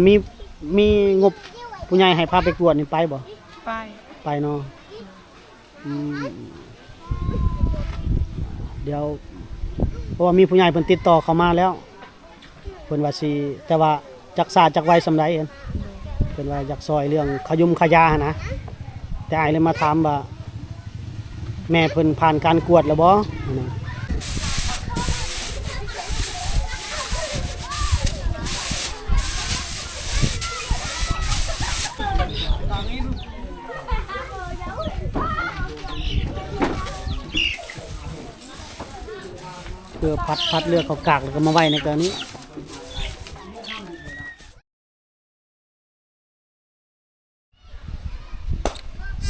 มีมีงบผู้ใหญ่ให้พาไปกวดนี่ไปบ่ไปไปเนาะเดี๋ยวเพราะว่ามีผู้ใหญ่เพิ่นติดต่อเข้ามาแล้วเพิ่นว่าสิแต่ว่าจักษาจักไว้สำใดเองเพิ่นว่าอยากซอยเรื่องขยุมขยานะแต่อ้ายเลยมาถามว่าแม่เพิ่นผ่านการกวดแล้วบ่เพื่อพัดเลือกเขากากแล้วก็มาไว้ในกรณี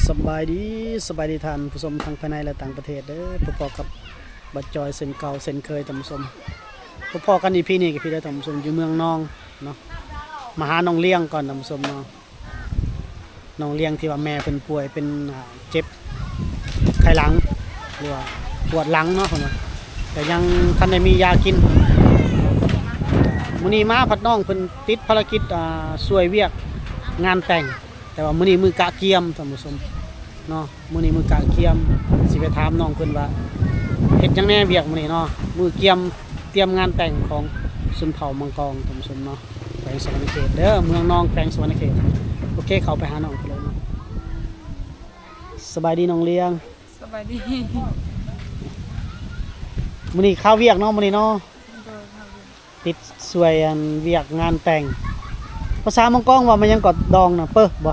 สบายดีท่านผู้ชมทั้งภายในและต่างประเทศเด้อพบกับบัดจอยเส้นเก่าเส้นเคยท่านผู้ชมพบกันอีพีนี้กับพี่ได้ท่านผู้ชมอยู่เมืองนองเนาะมาหาน้องเลี้ยงก่อนท่านผู้ชมเนาะน้องเลี้ยงที่ว่าแม่เป็นป่วยเป็นเจ็บไข้หลังหรือว่าปวดหลังเนาะคนว่าแต่ยังท่านได้มียากินมื้อนี้มาพัดน้องเพิ่นติดภารกิจช่วยเวียกงานแต่งแต่ว่ามื้อนี้มือกะเกียมท่านผู้ชมเนาะมื้อนี้มือกะเกียมสิไปถามน้องเพิ่นว่าเฮ็ดจังแน่เวียกมื้อนี้เนาะมือเกียมเตรียมงานแต่งของชนเผ่ามังกรท่านผู้ชมเนาะแขวงสวรรณเขตเด้อเมืองนองแขวงสวรรณเขตโอเคเข้าไปหาน้องเพิ่นเลยเนาะสบายดีน้องเลี้ยงสบายดีมื้อนี้ข้าวเวียกเนาะมื้อนี้เนาะติดสวยอันเวียกงานแต่งภาษามังกรว่ามันยังกอดดองน่ะเป้อบ่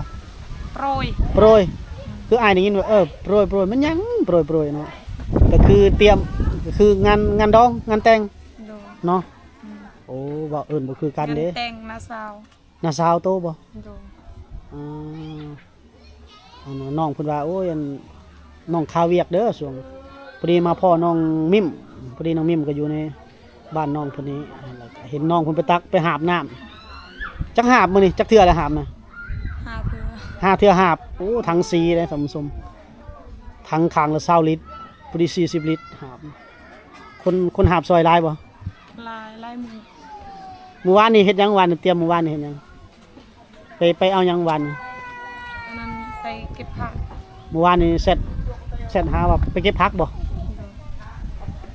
โปรยคืออ้ายได้ยินว่าโปรยมันยังโปรยเนาะก็คือเตรียมก็คืองานดองงานแต่งเนาะโอ้บ่เอิ้นบ่คือกันเด้แต่งนาสาวโตบ่อ๋อน้องเพิ่นว่าโอ้ยน้องข้าวเวียกเด้อช่วงพอดีมาพ่อน้องมิมพอดีน้องมิมก็อยู่ในบ้านน้องเพิ่นนี้เห็นน้องเพิ่นไปตักไปหาบน้ำจักหาบมื้อนี้จักเทื่อละหาบนะ5 เทื่อหาบโอ้ถังสีเลยท่านผู้ชมถังข้างละ20 ลิตรพอดี40 ลิตรหาบคนหาบซอยหลายบ่หลายมื้อวานนี้เฮ็ดหยังวันเตรียมมื้อวานนี่เฮ็ดหยังไปเอาหยังวันอันนั้นไปเก็บผักมื้อวานนี้เสร็จหาว่าไปเก็บผักบ่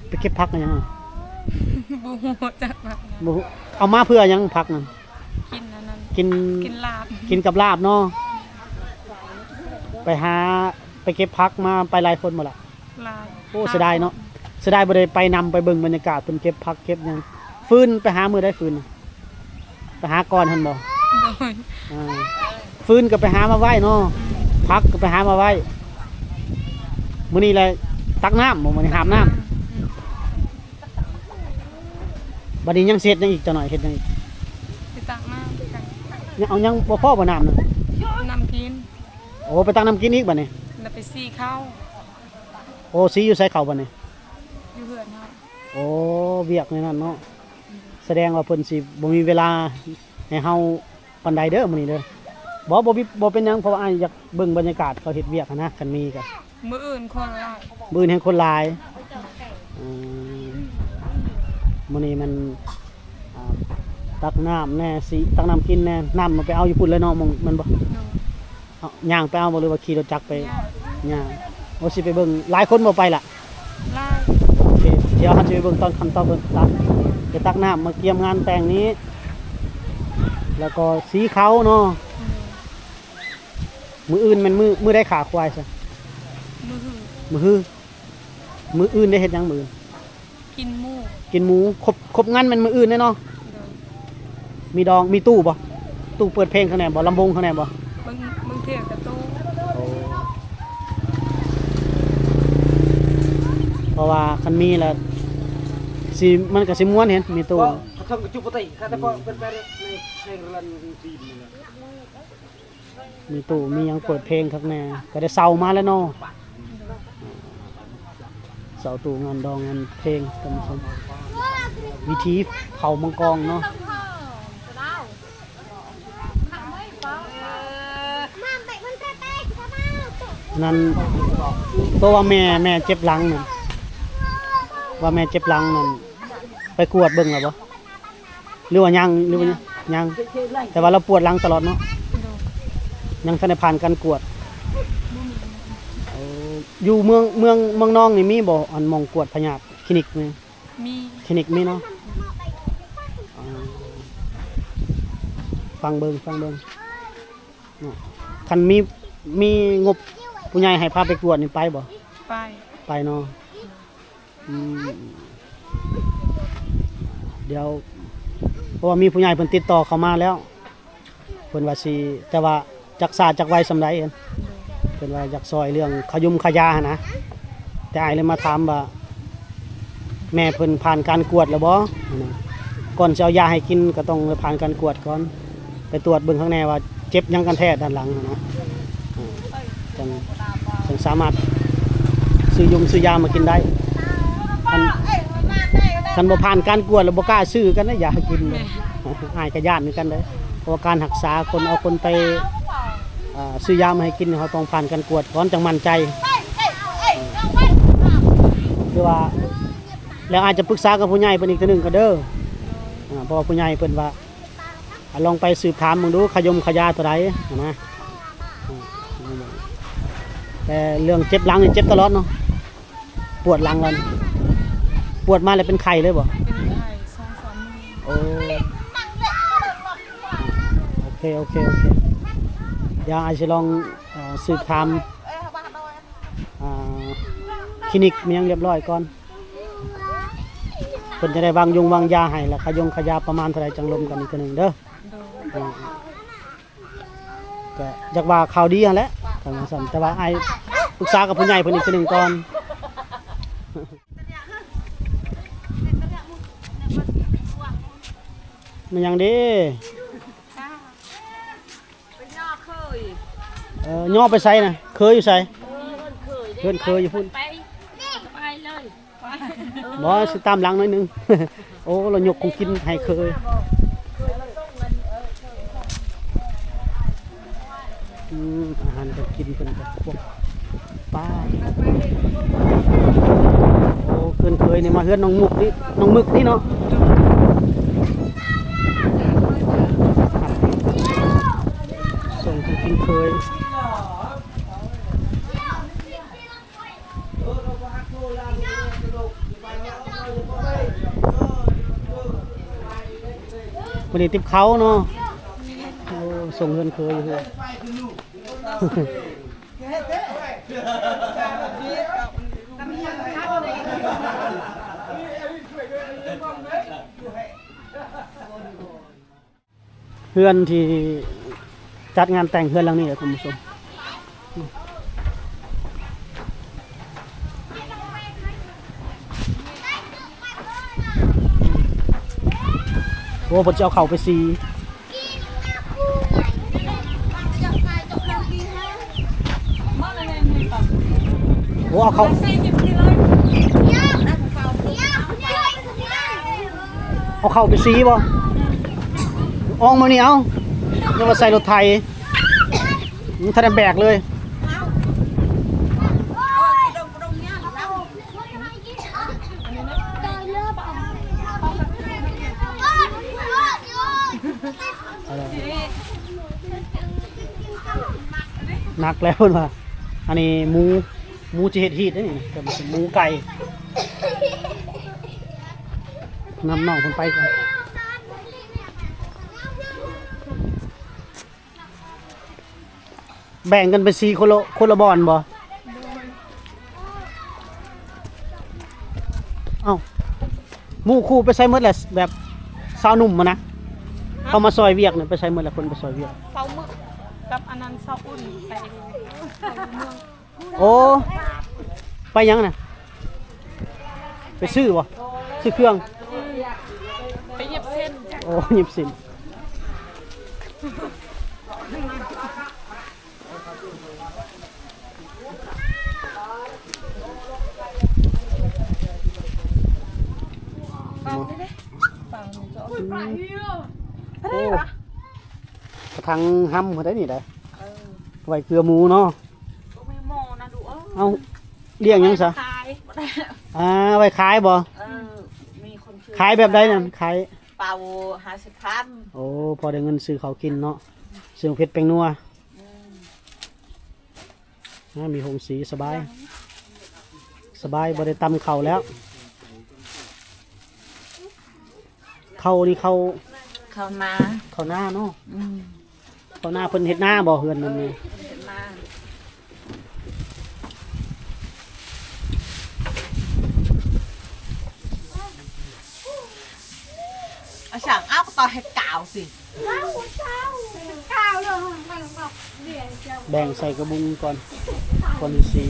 ไปเก็บผักกันยังบ่ฮู้จักผักบ่เอามาเพื่อหยังผักนั่นกินอันนั้นกินลาบกินกับลาบเนาะไปเก็บผักมาไปหลายคนบ่ล่ะหลายโอ้เสียดายเนาะเสียดายบ่ได้ไปนำไปเบิ่งบรรยากาศเพิ่นเก็บผักเก็บหยังฟืนไปหามื้อได้ฟืนไปหาก่อนหั่นบ่ฟืนก็ไปหามาไว้เนาะผักก็ไปหามาไว้มื้อนี้แหละตักน้ำบ่มื้อนี้หาบน้ำบัดนี้ยังเสร็จยังอีกจังหน่อยเฮ็ดยังอีกไปตักน้ำยังเอายังบ่พอบ่น้ำน่ะน้ำกินโอ้ไปตักน้ำกินอีกบัดนี้แล้วไปซีข้าวโอ้สีอยู่ใส่ข้าวบัดนี้อยู่เฮือนเฮาโอ้เวียกในนั้นเนาะแสดงว่าเพิ่นสิบ่มีเวลาให้เฮาปานใดเด้อมื้อนี้เด้อบ่เป็นหยังเพราะว่าอ้ายอยากเบิ่งบรรยากาศเขาเฮ็ดเวียกนะคันมีก็มื้ออื่นคนหลายมื้ออื่นให้คนหลายมื้อนี้มันตักน้ำแน่สิตักน้ำกินแน่น้ำมันไปเอาอยู่พุ่นเลยเนาะมันบ่ย่างไปเอาบ่หรือว่าขี่รถจักรไปย่างโอ้สิไปเบิ่งหลายคนบ่ไปล่ะหลายโอเคเดี๋ยวเฮาสิไปเบิ่งตอนขั้นตอนเบิ่งตักน้ำมาเตรียมงานแต่งนี้แล้วก็สีเขาเนาะมื้ออื่นมันมื้อได้ขาควายซะมื้ออื่นได้เฮ็ดหยังมื้อกินหมูครบงั้นมันมื้ออื่นแน่เนาะมีดองมีตู้บ่ตู้เปิดเพลงข้างในบ่ลำโพงข้างในบ่มึงเที่ยงกับตู้เพราะว่าคันมีแล้วสิมันก็สิม่วนเห็นมีตู้ทำกระจุกปติค่ะแต่พอเป็นไปในรันทีมมีตู้มียังเปิดเพลงข้างในก็ได้เซามาแล้วเนาะเสาตู้งานดองงานเพลงท่านผู้ชมวิธีเผามังกรเนาะนั่นตัวว่าแม่เจ็บหลังนั่นว่าแม่เจ็บหลังนั่นไปกวดเบิ่งแล้วบ่หรือว่ายังหรือว่า ยังแต่ว่าเราปวดหลังตลอดเนาะ โดย ยังทันได้ผ่านการกวดอยู่เมืองนองนี่มีบ่อันหมองกวดพยาธิคลินิกนี่ มี คลินิกมีเนาะฟังเบิ่งเนาะคันมีงบผู้ใหญ่ให้พาไปกวดนี่ไปบ่ ไป ไปเนาะอืมเดี๋ยวเพราะว่ามีผู้ใหญ่เพิ่นติดต่อเข้ามาแล้วเพิ่นว่าสิแต่ว่าจักษาจักไว้สำใดเองเพิ่นว่าอยากซอยเรื่องขยุมขยานะแต่อ้ายเลยมาถามว่าแม่เพิ่นผ่านการกวดแล้วบ่นะก่อนจะเอายาให้กินก็ต้องผ่านการกวดก่อนไปตรวจเบิ่งข้างในว่าเจ็บหยังกันแท้ด้านหลังนะจังสามารถซื้อยามากินได้คันบ่ผ่านการกวดแล้วบ่กล้าซื้อกันนะยากิน แม่ อายก็ย่านเหมือนกันเลยเพราะว่าการรักษาคนเอาคนไปซื้อยามาให้กินเขาต้องผ่านการกวดก่อนจังมั่นใจคือว่าแล้วอาจจะปรึกษากับผู้ใหญ่เพิ่นอีกทีนึงก็เด้อเพราะว่าผู้ใหญ่เพิ่นว่าลองไปสืบถามมึงดูขยมขยาตัวใดนะแต่เรื่องเจ็บหลังนี่เจ็บตลอดเนาะปวดหลังกันปวดมาแล้วเป็นไข้เลยบ่ เป็นไข้2-3 มื้อ โอเคเดี๋ยวอาจจะลองสืบถามคลินิกมียังเรียบร้อยก่อนเพิ่นจะได้วางยาให้แล้วขยาประมาณเท่าไหร่จังลมกันอีกทีหนึงเด้อ โดย ก็อยากว่าข่าวดีหั่นแหละก็ว่าซั่นแต่ว่าอ้ายปรึกษากับผู้ใหญ่เพิ่นอีกทีหนึงก่อนมันยังเด้ย่อไปไสน่ะเคยอยู่ไสเพิ่นเคยอยู่พุ่น ไปเลยไป บ่สิตามหลังหน่อยหนึง โอ้เรายกคงกินให้เคยอาหารก็กินเพิ่นก็พวกปลาโอ้เคยนี่มาเฮือนน้องมึกนี่เนาะส่งคงกินเคยวันนี้ติบเขาเนาะโอ้ส่งเงินเคยอยู่เพื่อนที่จัดงานแต่งเพื่อนหลังนี้เหรอคุณผู้ชมโอ้ผมจะเอาเข่าไปซีโอ้เอาเข่าไปซีบ่อองมานี่เอาเรียกว่าใส่รถไถมันทันแบกเลยหนักแล้วว่าอันนี้หมูจะเห็ดฮีดนี่แต่มันหมูไก่นำน้องคนไปก่อนแบ่งกันไปซีคนละบอลบ่เอ้าหมู่คู่ไปใช้เมื่อแหละแบบสาวหนุ่มมานะเขามาซอยเวียกเนี่ยไปใช้เมื่อแหละคนไปซอยเวียก เซามึกกับอันนั้นเซาอุ่นไปเมือง โอ้ไปยังน่ะไปซื้อบ่ซื้อเครื่อง ไปเย็บเส้น โอ้หยิบสินโอ้กระทังห้ำเขาได้นี่ได้ไว้เกลือหมูเนาะเอาเลี้ยงยังซะไว้ขายบ่ขายแบบใดนั่นขาย เป่า50,000 โอ้พอได้เงินซื้อเขาวกินเนาะซื้อเพชรแป้งนัวมีหงสีสบายสบายบ่ได้ตำเข่าวแล้วเข้านี่เข้า เข้ามา เข้าหน้าเนาะ อืม เข้าหน้าเพิ่นเฮ็ดหน้าบ่เฮือนนั่นนี่ มาเอาสั่งเอาก็ต่อให้กาวสิ แบ่งใส่กระบุงก่อนสี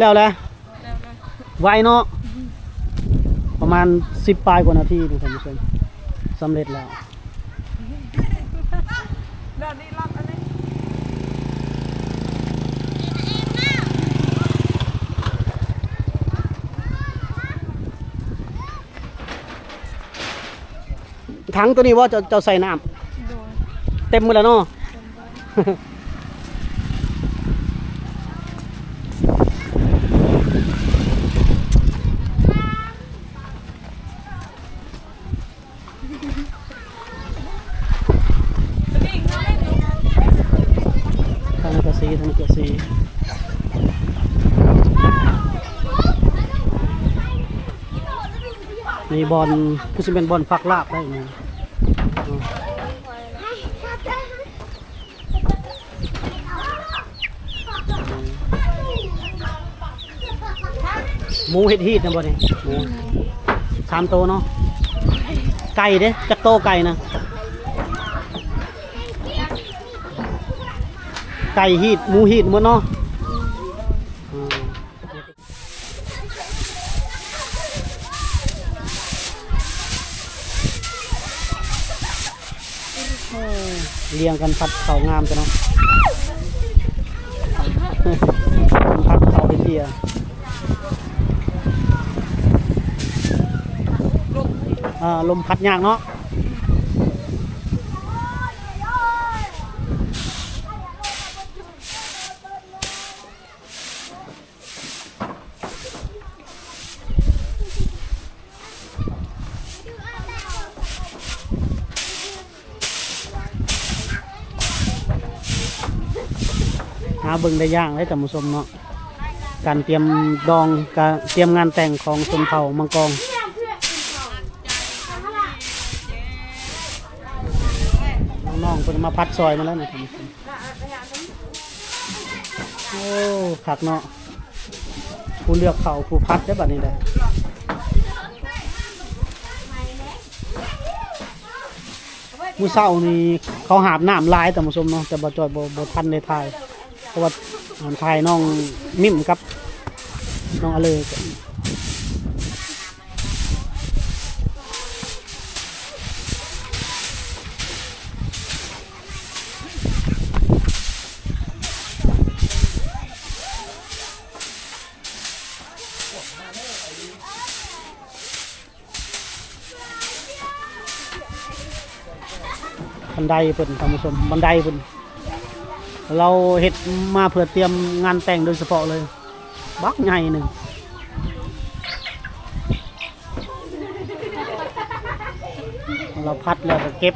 แล้วแหละไวเนาะประมาณ10ปลายกว่านาทีนี่ท่านผู้ชมสำเร็จแล้ว เดี๋ยวนี้รับอันนี้ ถังตัวนี้ว่าจะใส่น้ำเต็มมือแล้วเนาะ ทางกระสีนี่บอลคือจะเป็นบอลฟักลาบได้ไหมหมูเห็ดฮีดนะบอลนี่หมู3 โตวเนาะไก่เด้จักโตไก่นะไก่ฮีดหมูฮีดหมดเนาะเรียงกันพัดเขางามกันเนาะ พัดเขาเทียลมพัดยากเนาะหาเบิ่งได้ย่างเลยท่านผู้ชมเนาะการเตรียมดองการเตรียมงานแต่งของชนเผ่ามังกรน้องๆเพิ่นมาพัดซอยมาแล้วนะท่านผู้ชมโอ้คักเนาะผู้เลือกเขาผู้พัดได้บัดนี้แหละมื้อเช้านี่เขาหาบน้ำลายท่านผู้ชมเนาะแต่บ่จอยบ่ทันได้ถ่ายเพราะว่าถ่ายน้องมิ่มกับน้องอเลบันไดเพิ่นท่านผู้ชมบันไดเพิ่นเราเฮ็ดมาเพื่อเตรียมงานแต่งโดยเฉพาะเลยบักใหญ่หนึ่งเราพัดแล้วก็เก็บ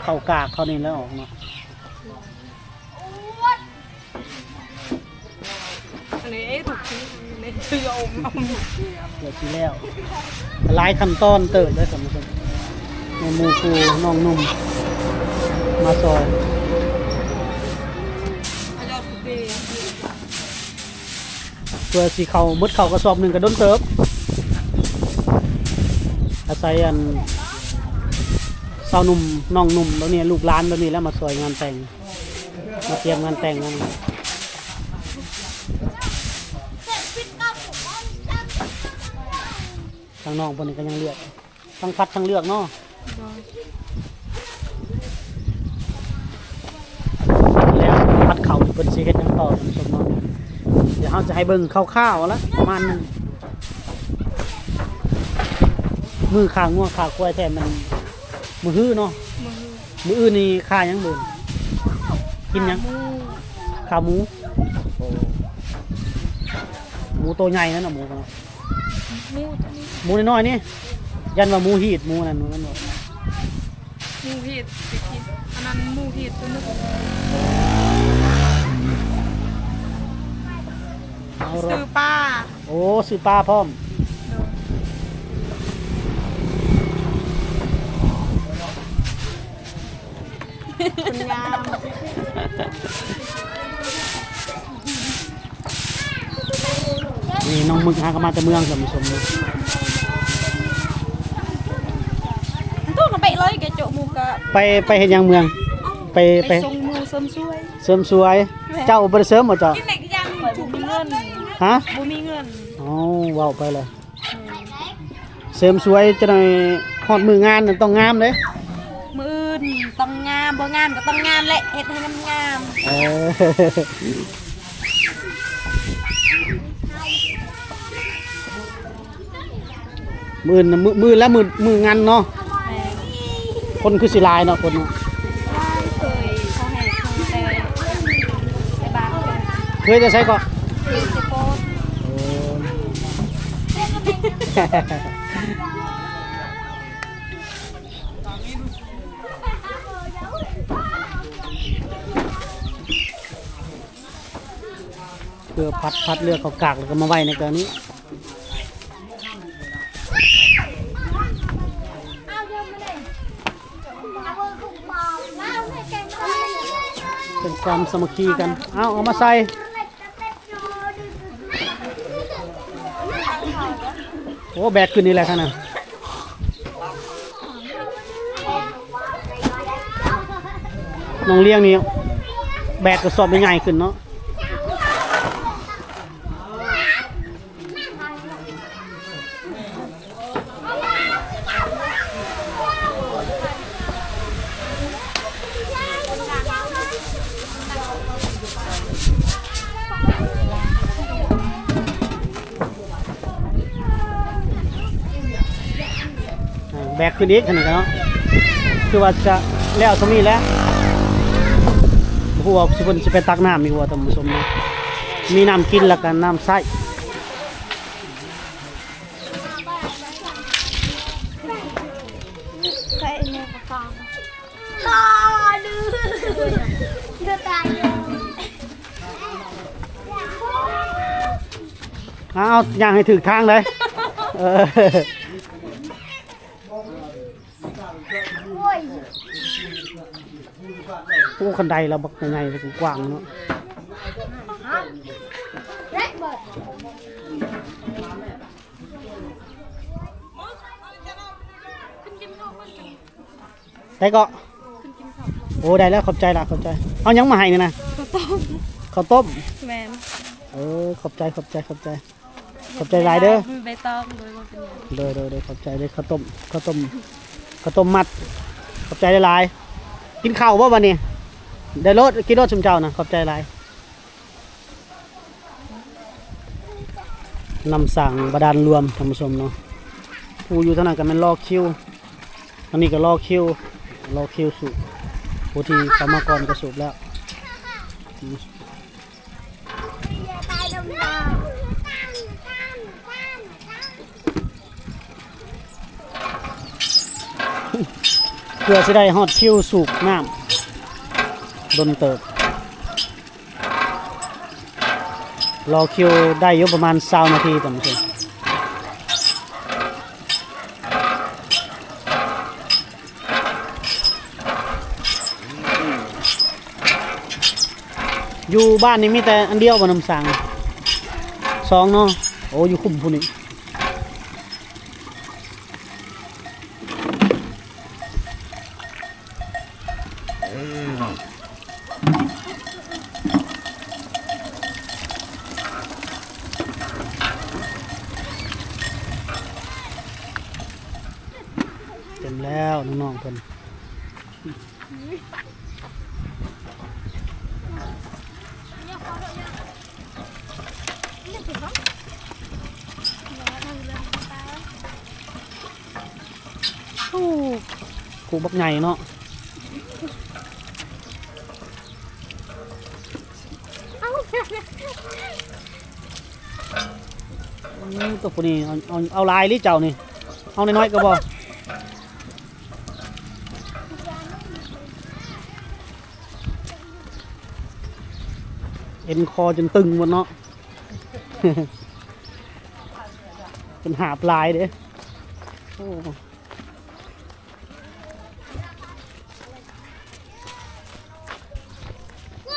เข้ากากเขานี่แล้วออกเนาะ อันนี้ถูกทิ้งในเชือม เดี๋ยวทีแล้วหลายขั้นตอนเติบได้สำหรับในหมูคูน้องนุ่มมาซอย อาจารย์สุดดี พื่อสิเข้ามุดเข้ากระสอบหนึงก็โดนเติบอาศัยอันสาวหนุ่มน้องหนุ่มแล้วเนี่ยลูกหลานแล้วนี่แล้วมาซอยงานแต่งมาเตรียมงานแต่งงานทางน้องเพิ่นนี่ก็ยังเลือกทั้งพัดทั้งเลือกเนาะแล้วพัดเข่าเพิ่นสิเฮ็ดหยังต่อท่านผู้ชมเนาะเดี๋ยวเราจะให้เบิ่งคร่าวๆแล้วประมาณนึงมือข้างงัวข้ากล้วยแท้มันมือฮื้อเนาะมืออื่นนี่ข้าหยังเบิ่งกินหยังขาหมูหมูตัวใหญ่นั่นน่ะหมูเนาะ หมูน้อยๆนี่ยันว่าหมูหีดหมูนั่นมันบอก หมูหิดไปกินอันนั้นหมูหิดตัวนึง เอาร ซื้ ถ อป้า โอ้ซื้อปลาพร้อมเป็นงาม นี่น้องมึกหาก็มาแต่เมืองสมสมเลย ตู้nó bị lấy cái chỗ mù cả ไปเฮ็ดหยังเมืองไป ไปส่งหมูเสริมช่วย เสริมสวย เจ้าบ่ได้เสริมบ่เจ้า กินไหนก็ยังบ่มีเงิน ฮะ บ่มีเงิน อ๋อเว้าไปเลยเสริมสวยจะหน่อยฮอดมืองานนั่นต้องงามเด้ มื้ออื่นต้องงามบ่งามก็ต้องงามแหละเฮ็ดให้มันงาม เออมือน่ะมือแล้วมืองานเนาะ แม่ คนคือสิหลายเนาะคนเนาะ เคยเขาให้คนแต่บ้าน เคยจะใช้ก็ คือสิโพส เพื่อพัดเลือกเขากากแล้วก็มาไว้ในกรณีเป็นความสามัคคีกันเอามาใส่โอ้แบกขึ้นนี่แหละค่ะนะน้องเลี้ยงนี่แบกกระสอบใหญ่ขึ้นเนาะแบกขึ้นอีกขนาดนั้นเนาะคือว่าจะแล้วสมีแล้วหัวสิเพิ่นสิไปตักน้ำมีหัวท่านผู้ชมเนาะมีน้ำกินแล้วก็น้ำใส่เอาอย่างให้ถึงทางเลยโอ้คันไดเราบักใหญ่ๆเลยกว้างเนาะได้ก็โอ้ได้แล้วขอบใจละขอบใจเอายังมาให้นี่นะข้าวต้ม แม่น ขอบใจขอบใจหลายเด้อ ใบตองโดยว่าเป็นหยัง เด้อขอบใจเด้อข้าวต้มมัดขอบใจหลายๆกินข้าวบ่วันนี้ได้รถกินรถชุมเจ้านะขอบใจหลายนำสั่งบาดาลรวมท่านผู้ชมเนาะผู้อยู่เท่านั้นก็แม่นรอคิวอันนี้ก็รอคิวสูบผู้ที่เข้ามาก่อนก็สูบแล้วเพื่อจะได้ฮอดคิวสูบน้ำดนเติบรอคิวได้อยู่ประมาณ20 นาทีท่านผู้ชมอยู่บ้านนี่มีแต่อันเดียวบ่น้ำสั่ง สองเนาะโอ้อยู่คุ้มพุ่นนี่เต็มแล้วน้องๆเพิ่นโอ้กูบักใหญ่เนาะตัวพวกนี้เอาลายลิเจ้านี่เอาน้อยๆก็บ่เอ็นคอจนตึงหมดเนาะ เป็นหาปลายเด้โอ้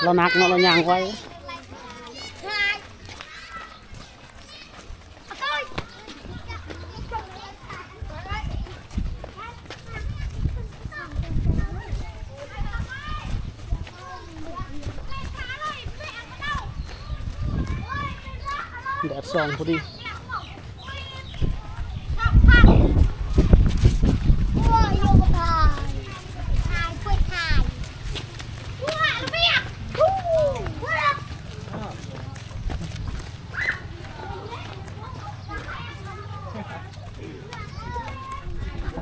เรานักเนาะเราย่างไว้แดดส่องพอดี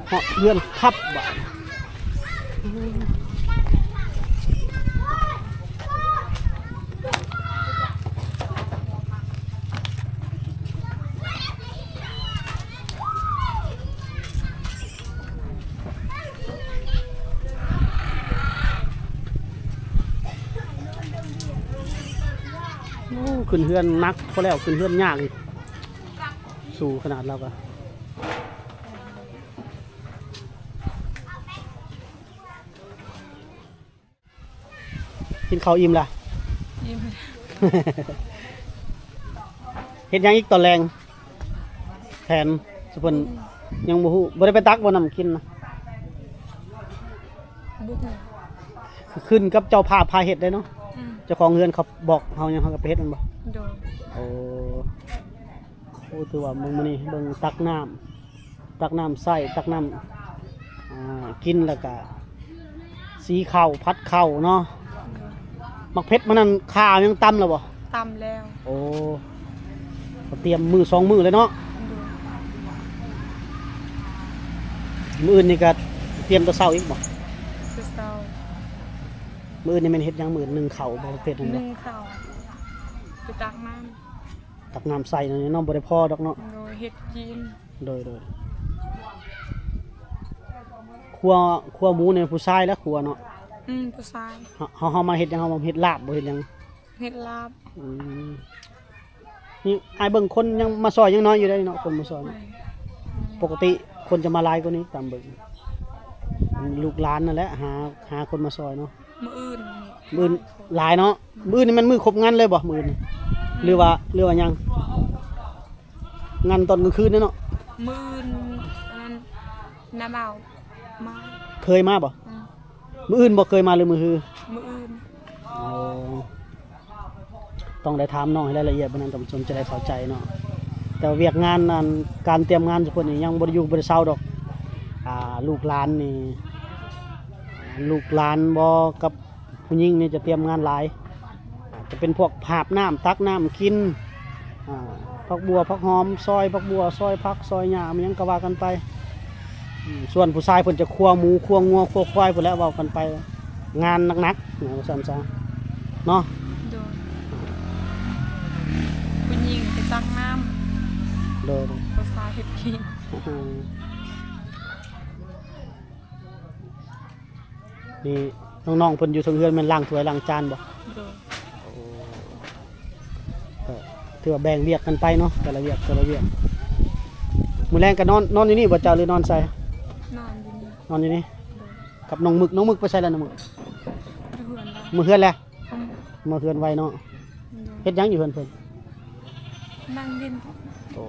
เหาะเลื่อนทับบ่ขึ้นเฮือนนักพอแล้วขึ้นเฮือนยากอีกสู่ขนาดเราก็กินข้าวอิ่มละ ยิ้ม เฮ็ดหยังอีกตอนแรงแทนสุพรรณยังบ่ฮู้บ่ได้ไปตักบ่นำกินนะ บุก ขึ้นกับเจ้าภาพพาเฮ็ดได้เนาะ อืม เจ้าของเฮือนเขาบอกเฮายังเฮาก็ไปเฮ็ดมันบ่ โดน โอ้ถือว่ามึงมานี่เบิ่งตักน้ำใส่ตักน้ำกินแล้วก็สีข้าวพัดข้าวเนาะมักเพชรมันนั่นข้าวยังตำแล้วบ่ ตำแล้ว โอ้เขาเตรียมมือสองมือเลยเนาะ โดน มืออื่นนี่ก็เตรียมแตะเช้าอีกบ่ คือเศร้า มืออื่นนี่แม่นเฮ็ดหยังมื้อหนึ่งข้าวบ่เพชรนั่นบ่ นึ่งข้าวไปตักน้ ตักน้ำใส่นั่นนี่เนาะบ่ได้พอดอกเนาะ ำโดยเห็ดกิน โดยครัวหมูเนี่ยผู้ชายและครัวเนาะ ผู้ชาย เฮามาเฮ็ดหยังเฮามาเฮ็ดลาบบ่เฮ็ดหยัง เห็ดลาบ อืมนี่อายเบิ่งคนยังมาซอยยังน้อยอยู่ได้เนาะคนมาซอยปกติคนจะมาหลายกว่านี้ตามเบิ่งลูกหลานนั่นแหละหาคนมาซอยเนาะ มืออื่น มื้อหลายเนาะมื้อนี่มันมื้อครบงานเลยบ่มื้อนี่หรือว่ายังงานตอนกลางคืนเนาะ มืออื่นอันนั้นน้าเบามา เคยมาบ่ อืม มื้ออื่นบ่เคยมาเลยมื้อฮือ มืออื่น อ๋อต้องได้ถามน้องให้รายละเอียดบ่นั้นท่านผู้ชมจะได้เข้าใจเนาะแต่ว่าเวียกงานนั้นการเตรียมงานทุกคนนี่ยังบ่ได้อยู่บ่ได้เซาดอกลูกหลานนี่ลูกหลานบ่กับผู้หญิงนี่จะเตรียมงานหลายจะเป็นพวกภาบน้ำตักน้ำกินผักบัวผักหอมซอยผักบัวซอยผักซอยหญ้ามันยังก็ว่ากันไปส่วนผู้ชายเพิ่นจะคั่วหมูคั่วงัวคั่วควายพุ่นแหล้วเว้ากันไปงานหนักๆว่าซั่นซะเนาะ โดนผู้หญิงไปตักน้ โดย ำผู้ชายเห็ดกิน นี่น้องๆเพิ่นอยู่เทางเฮือนแม่นล้างถ้วยล้างจานบ่ โดน ก็ถือว่าแบ่งเวียกกันไปเนาะแต่ละเวียกมื้อแรงก็นอนอยู่นี่บ่เจ้าหรือนอนใส่ นอนอยู่นี่นอนอยู่นี่กับน้องหมึกไปใส่แล้วน้องหมึก เหือนแล้ว มื้อเฮือนแหละ อืม มื้อเฮือนไว้เนาะ โดน เฮ็ดหยังอยู่เฮือนเพิ่น นั่งดิน โอ้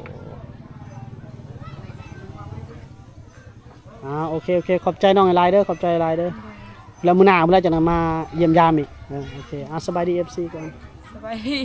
โอเคโอเคขอบใจน้องหลายๆเด้อขอบใจหลายๆเด้อแล้วมื้อหน้าเมื่อไรจะมาเยี่ยมยามอีกโอเคสบายดี FC ก่อน สบายดี